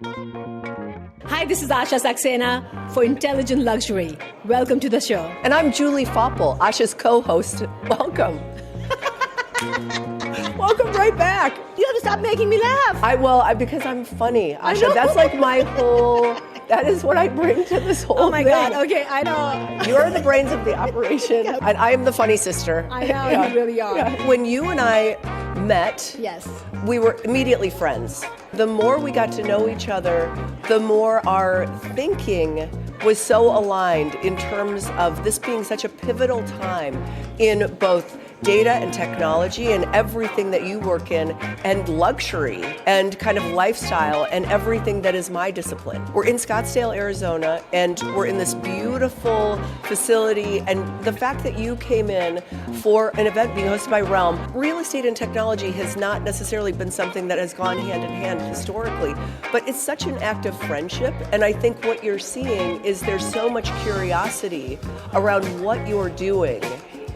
Hi, this is Asha Saxena for Intelligent Luxury. Welcome to the show. And I'm Julie Faupel, Asha's co-host. Welcome. Welcome right back. You have to stop making me laugh. I will, because I'm funny, Asha. That's like my whole, that is what I bring to this whole thing. Oh my God, okay, I know. You're the brains of the operation, and I am the funny sister. I know, you really are. Yeah. When you and I met, Yes. we were immediately friends. The more we got to know each other, the more our thinking was so aligned in terms of this being such a pivotal time in both data and technology and everything that you work in, and luxury and kind of lifestyle and everything that is my discipline. We're in Scottsdale, Arizona, and we're in this beautiful facility, and the fact that you came in for an event being hosted by Realm, real estate and technology has not necessarily been something that has gone hand in hand historically, but it's such an act of friendship, and I think what you're seeing is there's so much curiosity around what you're doing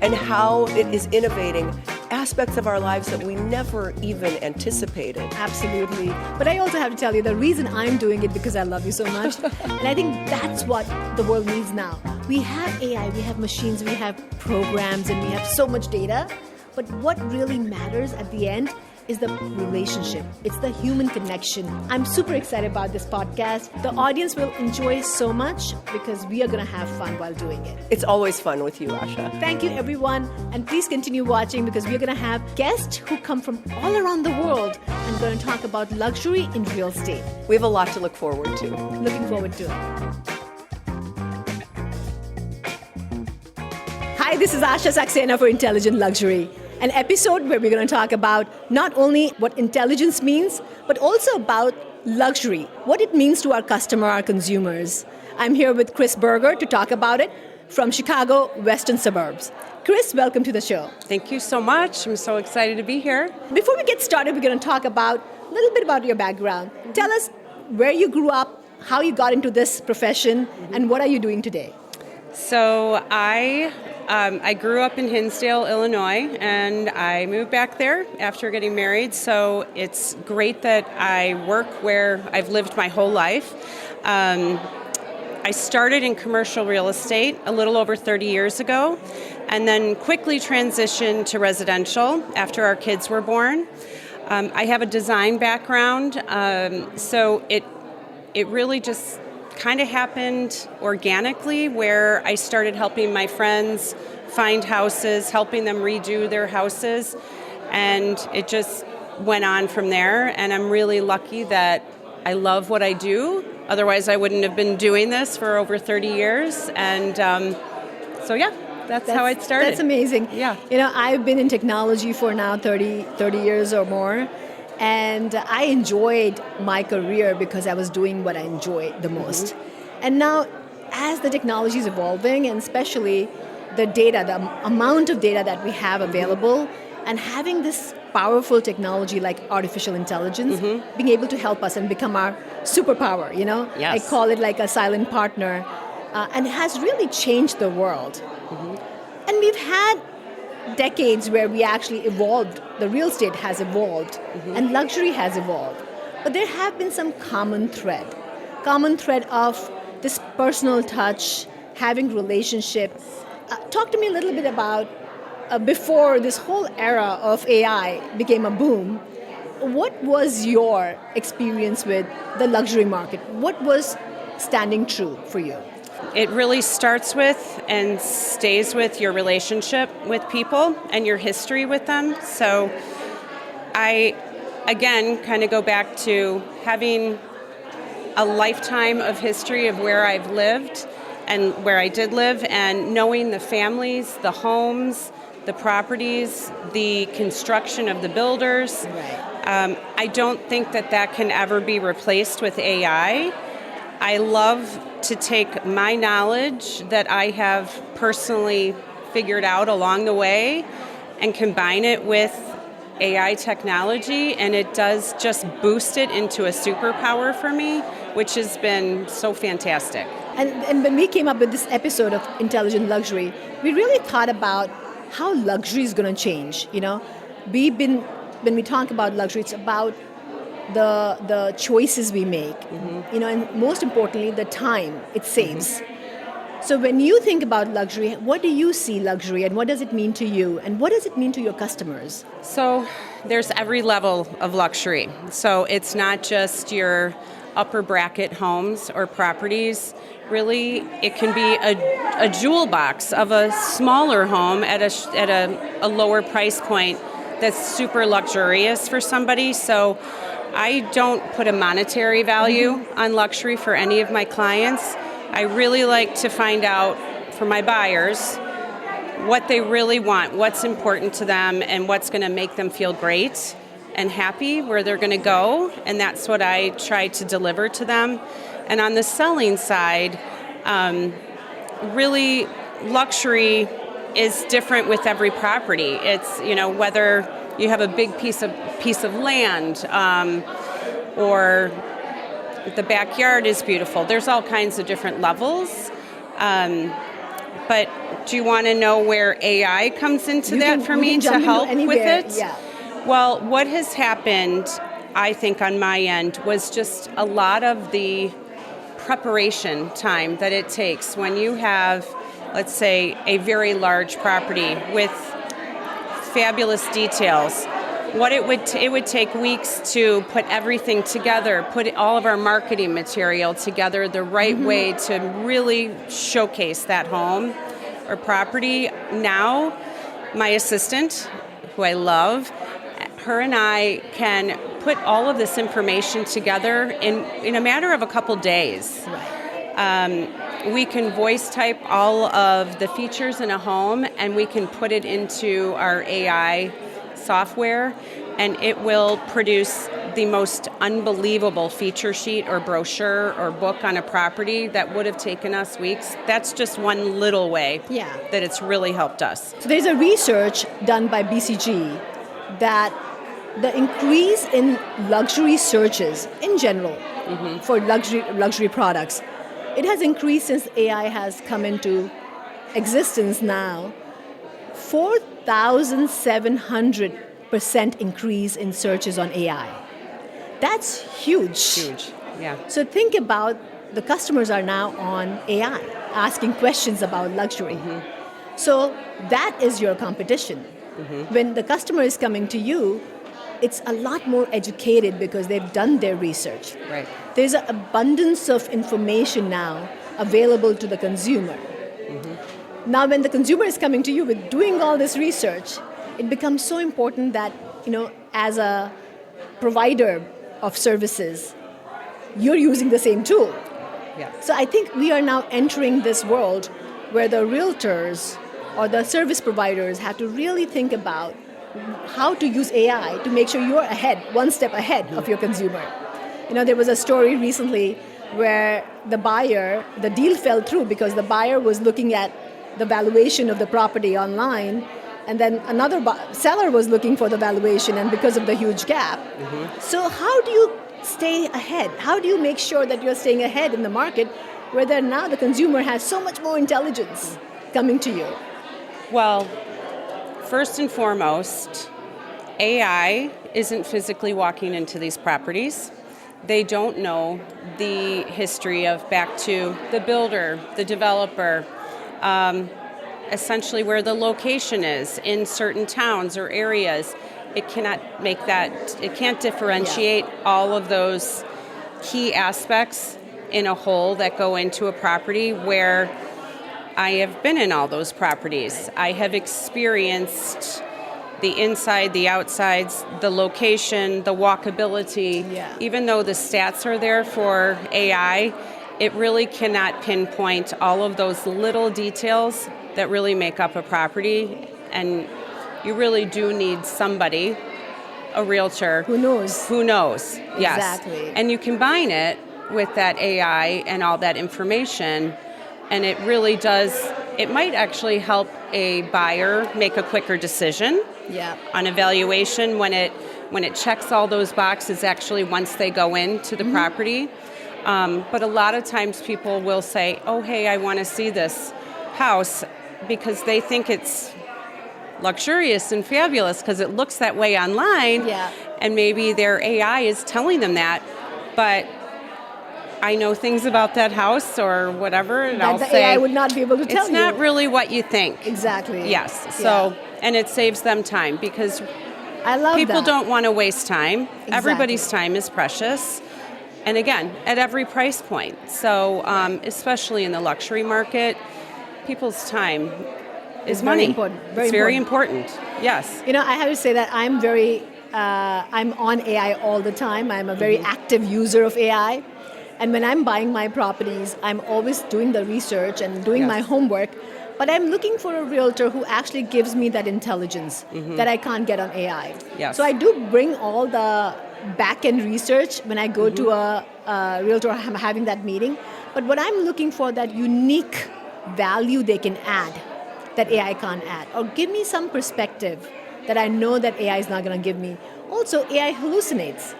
and how it is innovating aspects of our lives that we never even anticipated. Absolutely. But I also have to tell you, the reason I'm doing it because I love you so much. And I think that's what the world needs now. We have AI, we have machines, we have programs, and we have so much data. But what really matters at the end is the relationship. It's the human connection. I'm super excited about this podcast. The audience will enjoy so much because we are going to have fun while doing it. It's always fun with you, Asha. Thank you, everyone. And please continue watching because we're going to have guests who come from all around the world and going to talk about luxury in real estate. We have a lot to look forward to. Looking forward to it. Hi, this is Asha Saxena for Intelligent Luxury. An episode where we're going to talk about not only what intelligence means, but also about luxury, what it means to our customer, our consumers. I'm here with Kris Berger to talk about it from Chicago, Western Suburbs. Kris, welcome to the show. Thank you so much. I'm so excited to be here. Before we get started, we're going to talk about a little bit about your background. Tell us where you grew up, how you got into this profession, and what are you doing today? So I grew up in Hinsdale, Illinois, and I moved back there after getting married. So it's great that I work where I've lived my whole life. I started in commercial real estate a little over 30 years ago, and then quickly transitioned to residential after our kids were born. I have a design background, so it really just kind of happened organically, where I started helping my friends find houses, helping them redo their houses, and it just went on from there. And I'm really lucky that I love what I do. Otherwise, I wouldn't have been doing this for over 30 years. And so yeah, that's how it started. That's amazing. Yeah. You know, I've been in technology for now 30 years or more. And I enjoyed my career because I was doing what I enjoyed the most. Mm-hmm. And now, as the technology is evolving, and especially the data, the amount of data that we have available, and having this powerful technology like artificial intelligence, being able to help us and become our superpower, you know? Yes. I call it like a silent partner. And it has really changed the world. Mm-hmm. And we've had decades where we actually evolved. The real estate has evolved, and luxury has evolved. But there have been some common thread of this personal touch, having relationships. Talk to me a little bit about before this whole era of AI became a boom. What was your experience with the luxury market? What was standing true for you? It really starts with and stays with your relationship with people and your history with them. So I, again, kind of go back to having a lifetime of history of where I've lived and where I did live, and knowing the families, the homes, the properties, the construction of the builders. Right. I don't think that can ever be replaced with AI. I love to take my knowledge that I have personally figured out along the way and combine it with AI technology, and it does just boost it into a superpower for me, which has been so fantastic. And when we came up with this episode of Intelligent Luxury, we really thought about how luxury is going to change. You know, when we talk about luxury, it's about the choices we make, and most importantly, the time it saves. So when you think about luxury, what do you see luxury, and what does it mean to you, and what does it mean to your customers? So there's every level of luxury. So it's not just your upper bracket homes or properties. Really, it can be a jewel box of a smaller home at a lower price point that's super luxurious for somebody. So I don't put a monetary value on luxury for any of my clients. I really like to find out for my buyers what they really want, what's important to them, and what's going to make them feel great and happy where they're going to go. And that's what I try to deliver to them. And on the selling side, really luxury is different with every property. It's, whether you have a big piece of land, or the backyard is beautiful. There's all kinds of different levels. But do you want to know where AI comes into for me to help with it? Yeah. Well, what has happened, I think, on my end was just a lot of the preparation time that it takes when you have, let's say, a very large property with fabulous details. What it would take weeks to put everything together, put all of our marketing material together the right way to really showcase that home or property. Now, my assistant, who I love, her and I can put all of this information together in a matter of a couple days. Right. We can voice type all of the features in a home, and we can put it into our AI software, and it will produce the most unbelievable feature sheet or brochure or book on a property that would have taken us weeks. That's just one little way that it's really helped us. So there's a research done by BCG that the increase in luxury searches in general for luxury products, it has increased since AI has come into existence now. 4,700% increase in searches on AI. That's huge. Huge, yeah. So think about the customers are now on AI, asking questions about luxury. So that is your competition. When the customer is coming to you, it's a lot more educated because they've done their research. Right. There's an abundance of information now available to the consumer. Now, when the consumer is coming to you with doing all this research, it becomes so important that, as a provider of services, you're using the same tool. Yeah. So I think we are now entering this world where the realtors or the service providers have to really think about how to use AI to make sure you're ahead, one step ahead of your consumer. There was a story recently where the deal fell through because the buyer was looking at the valuation of the property online, and then another seller was looking for the valuation, and because of the huge gap. So how do you stay ahead? How do you make sure that you're staying ahead in the market where now the consumer has so much more intelligence coming to you? Well, first and foremost, AI isn't physically walking into these properties. They don't know the history of back to the builder, the developer, essentially where the location is in certain towns or areas. It cannot it can't differentiate all of those key aspects in a whole that go into a property where I have been in all those properties. I have experienced the inside, the outsides, the location, the walkability. Even though the stats are there for AI, it really cannot pinpoint all of those little details that really make up a property. And you really do need somebody, a realtor. Who knows? Yes. Exactly. And you combine it with that AI and all that information, and it really does, it might actually help a buyer make a quicker decision on evaluation when it checks all those boxes actually once they go into the property. But a lot of times people will say, oh, hey, I want to see this house because they think it's luxurious and fabulous because it looks that way online. and maybe their AI is telling them that, but I know things about that house or whatever, and That I'll the say AI would not be able to tell it's you. not really what you think. Exactly. Yes. So, and it saves them time because I love people that. don't want to waste time. Exactly. Everybody's time is precious. And again, at every price point. So, especially in the luxury market, people's time is It's money. very important. It's very important. Yes. You know, I have to say that I'm on AI all the time. I'm a very active user of AI. And when I'm buying my properties, I'm always doing the research and doing my homework. But I'm looking for a realtor who actually gives me that intelligence that I can't get on AI. Yes. So I do bring all the back-end research when I go to a realtor, I'm having that meeting. But what I'm looking for, that unique value they can add that AI can't add, or give me some perspective that I know that AI is not going to give me. Also, AI hallucinates.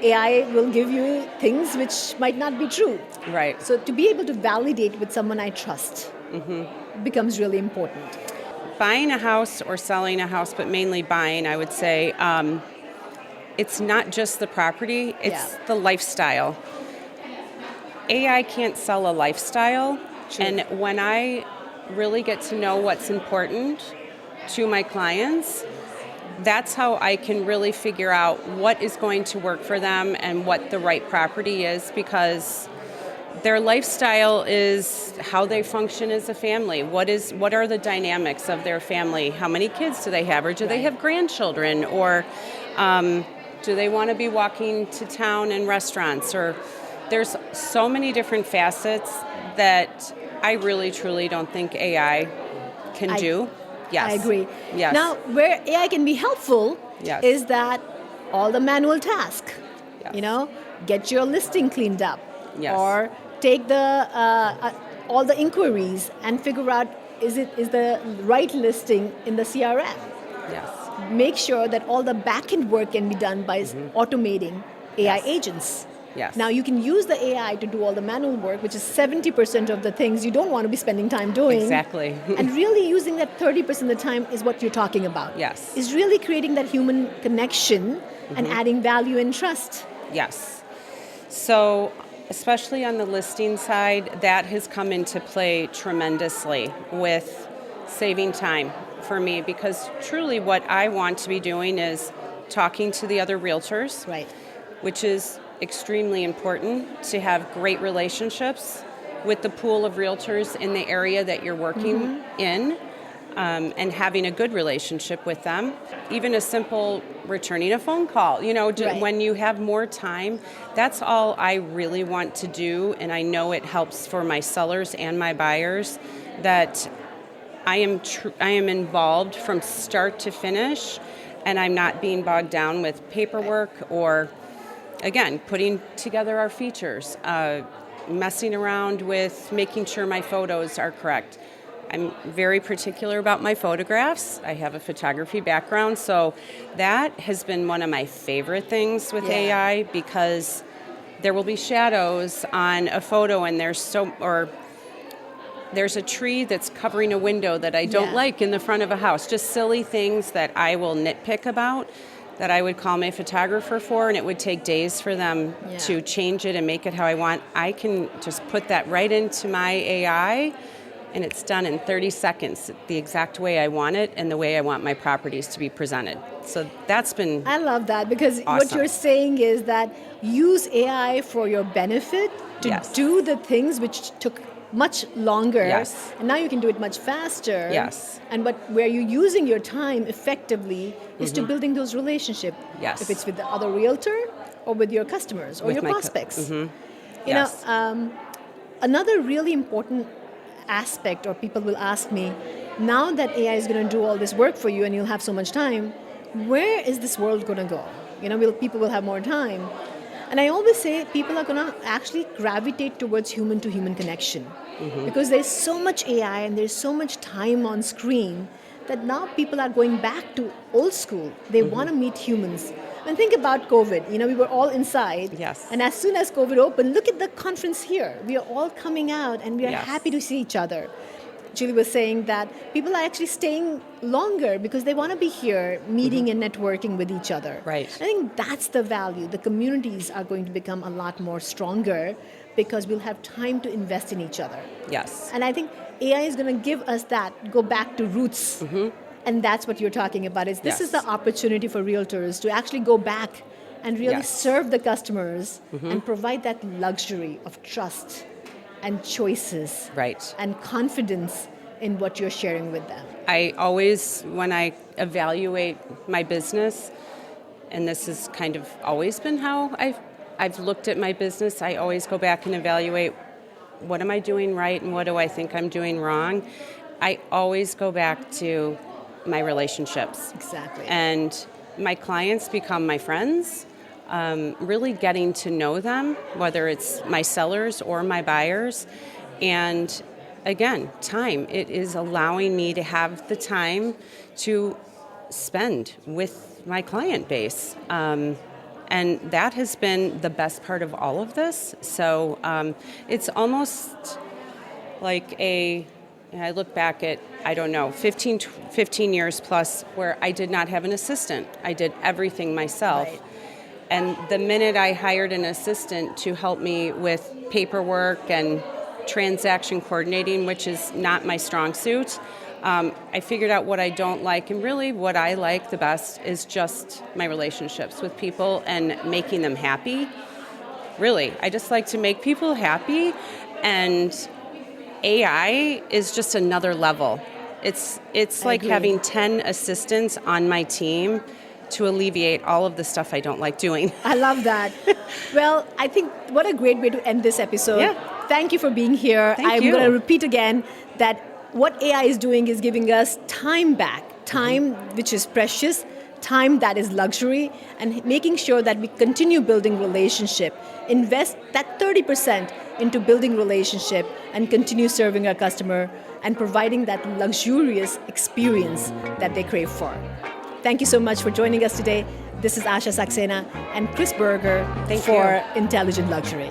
AI will give you things which might not be true. Right. So to be able to validate with someone I trust becomes really important. Buying a house or selling a house, but mainly buying, I would say, it's not just the property, it's the lifestyle. AI can't sell a lifestyle. True. And when I really get to know what's important to my clients, that's how I can really figure out what is going to work for them and what the right property is, because their lifestyle is how they function as a family. What are the dynamics of their family? How many kids do they have? Or do they have grandchildren? Or do they want to be walking to town and restaurants? Or there's so many different facets that I really, truly don't think AI can do. Yes. I agree. Yes. Now, where AI can be helpful Yes. is that all the manual task, Yes. get your listing cleaned up, Yes. or take all the inquiries and figure out is the right listing in the CRM. Yes. Make sure that all the back-end work can be done by automating AI agents. Yes. Now you can use the AI to do all the manual work, which is 70% of the things you don't want to be spending time doing. Exactly. And really using that 30% of the time is what you're talking about. Yes. Is really creating that human connection and adding value and trust. Yes. So, especially on the listing side, that has come into play tremendously with saving time for me, because truly what I want to be doing is talking to the other realtors, Right. which is extremely important to have great relationships with the pool of realtors in the area that you're working in, and having a good relationship with them. Even a simple returning a phone call, Right. when you have more time, that's all I really want to do. And I know it helps for my sellers and my buyers that I am involved from start to finish, and I'm not being bogged down with paperwork or, again, putting together our features, messing around with making sure my photos are correct. I'm very particular about my photographs. I have a photography background, so that has been one of my favorite things with AI, because there will be shadows on a photo, and there's a tree that's covering a window that I don't like in the front of a house. Just silly things that I will nitpick about, that I would call my photographer for, and it would take days for them to change it and make it how I want. I can just put that right into my AI, and it's done in 30 seconds, the exact way I want it and the way I want my properties to be presented. So that's been I love that, because what awesome. you're saying is that use AI for your benefit to do the things which took much longer, Yes. and now you can do it much faster. Yes. And where you're using your time effectively is to building those relationships. Yes. If it's with the other realtor or with your customers or With your my prospects. You Yes. know, another really important aspect, or people will ask me, now that AI is going to do all this work for you and you'll have so much time, where is this world going to go? People will have more time. And I always say people are going to actually gravitate towards human-to-human connection, because there's so much AI and there's so much time on screen that now people are going back to old school. They want to meet humans. And think about COVID. We were all inside. Yes. And as soon as COVID opened, look at the conference here. We are all coming out and we are Yes. happy to see each other. Julie was saying that people are actually staying longer because they want to be here, meeting and networking with each other. Right. I think that's the value. The communities are going to become a lot more stronger because we'll have time to invest in each other. Yes. And I think AI is going to give us that, go back to roots. And that's what you're talking about. This is the opportunity for realtors to actually go back and really serve the customers and provide that luxury of trust and choices and confidence in what you're sharing with them. I always, when I evaluate my business, and this has kind of always been how I've looked at my business, I always go back and evaluate what am I doing right and what do I think I'm doing wrong. I always go back to my relationships. Exactly. And my clients become my friends. Really getting to know them, whether it's my sellers or my buyers. And again, time. It is allowing me to have the time to spend with my client base. And that has been the best part of all of this. So it's almost like I look back at, 15 years plus where I did not have an assistant. I did everything myself. Right. And the minute I hired an assistant to help me with paperwork and transaction coordinating, which is not my strong suit, I figured out what I don't like, and really what I like the best is just my relationships with people and making them happy. Really, I just like to make people happy, and AI is just another level. It's like having 10 assistants on my team to alleviate all of the stuff I don't like doing. I love that. Well, I think what a great way to end this episode. Yeah. Thank you for being here. Thank you. I'm going to repeat again that what AI is doing is giving us time back, time which is precious, time that is luxury, and making sure that we continue building relationship, invest that 30% into building relationship and continue serving our customer and providing that luxurious experience that they crave for. Thank you so much for joining us today. This is Asha Saxena and Kris Berger Thank for you. Intelligent Luxury.